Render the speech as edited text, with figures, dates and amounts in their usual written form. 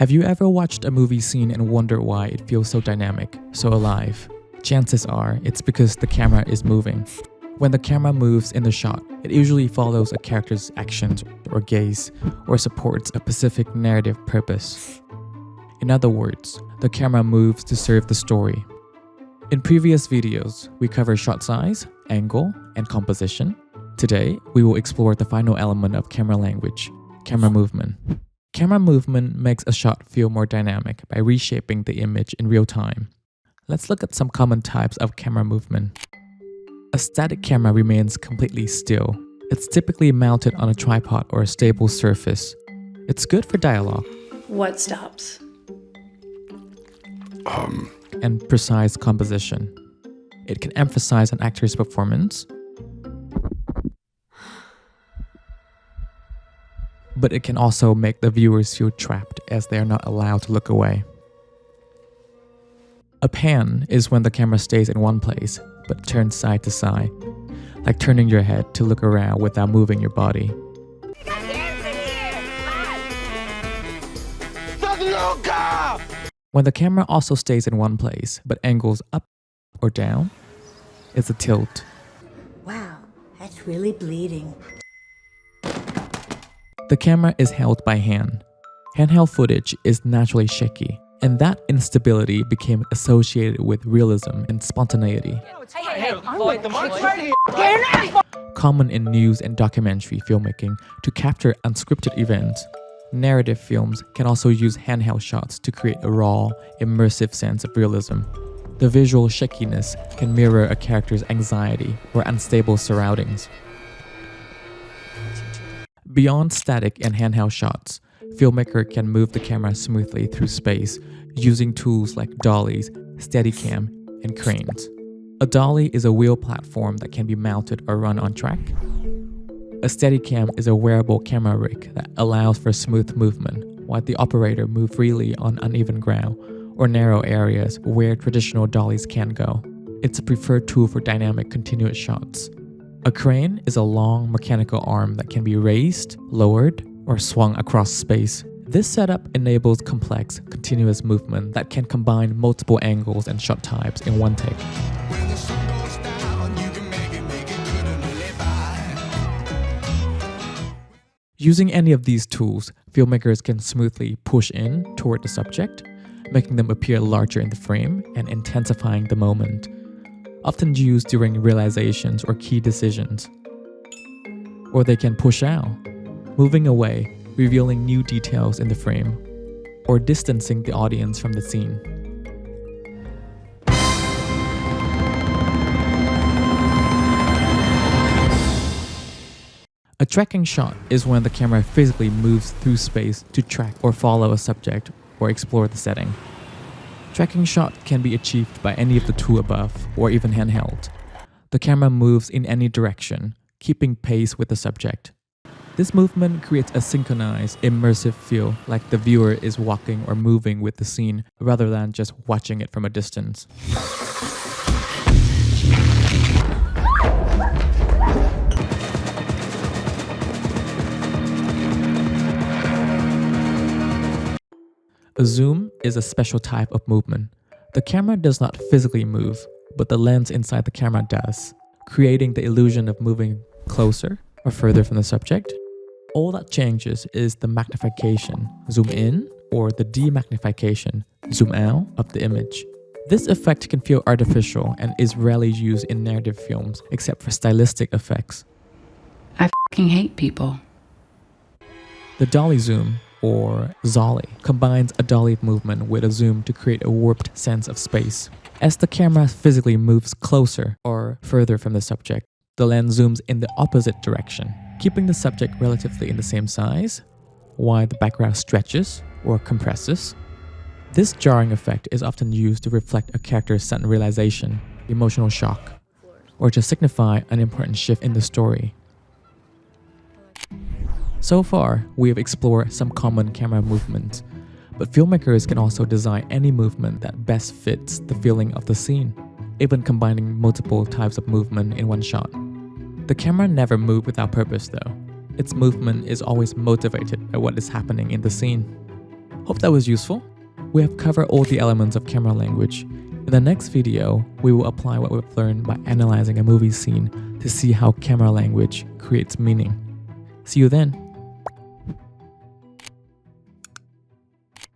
Have you ever watched a movie scene and wondered why it feels so dynamic, so alive? Chances are it's because the camera is moving. When the camera moves in the shot, it usually follows a character's actions or gaze, or supports a specific narrative purpose. In other words, the camera moves to serve the story. In previous videos, we covered shot size, angle, and composition. Today, we will explore the final element of camera language, camera movement. Camera movement makes a shot feel more dynamic by reshaping the image in real time. Let's look at some common types of camera movement. A static camera remains completely still. It's typically mounted on a tripod or a stable surface. It's good for dialogue. What stops? And precise composition. It can emphasize an actor's performance, but it can also make the viewers feel trapped as they are not allowed to look away. A pan is when the camera stays in one place but turns side to side, like turning your head to look around without moving your body. When the camera also stays in one place but angles up or down, it's a tilt. Wow, that's really bleeding. The camera is held by hand. Handheld footage is naturally shaky, and that instability became associated with realism and spontaneity. Common in news and documentary filmmaking to capture unscripted events. Narrative films can also use handheld shots to create a raw, immersive sense of realism. The visual shakiness can mirror a character's anxiety or unstable surroundings. Beyond static and handheld shots, filmmaker can move the camera smoothly through space using tools like dollies, Steadicam, and cranes. A dolly is a wheel platform that can be mounted or run on track. A Steadicam is a wearable camera rig that allows for smooth movement, while the operator moves freely on uneven ground or narrow areas where traditional dollies can't go. It's a preferred tool for dynamic continuous shots. A crane is a long mechanical arm that can be raised, lowered, or swung across space. This setup enables complex, continuous movement that can combine multiple angles and shot types in one take. Using any of these tools, filmmakers can smoothly push in toward the subject, making them appear larger in the frame and intensifying the moment. Often used during realizations or key decisions. Or they can push out, moving away, revealing new details in the frame, or distancing the audience from the scene. A tracking shot is when the camera physically moves through space to track or follow a subject or explore the setting. Tracking shot can be achieved by any of the two above, or even handheld. The camera moves in any direction, keeping pace with the subject. This movement creates a synchronized, immersive feel, like the viewer is walking or moving with the scene rather than just watching it from a distance. A zoom is a special type of movement. The camera does not physically move, but the lens inside the camera does, creating the illusion of moving closer or further from the subject. All that changes is the magnification, zoom in, or the demagnification, zoom out, of the image. This effect can feel artificial and is rarely used in narrative films except for stylistic effects. I fucking hate people. The dolly zoom, or Zolly, combines a dolly movement with a zoom to create a warped sense of space. As the camera physically moves closer or further from the subject, the lens zooms in the opposite direction, keeping the subject relatively in the same size, while the background stretches or compresses. This jarring effect is often used to reflect a character's sudden realization, emotional shock, or to signify an important shift in the story. So far, we have explored some common camera movements, but filmmakers can also design any movement that best fits the feeling of the scene, even combining multiple types of movement in one shot. The camera never moves without purpose though. Its movement is always motivated by what is happening in the scene. Hope that was useful. We have covered all the elements of camera language. In the next video, we will apply what we've learned by analyzing a movie scene to see how camera language creates meaning. See you then.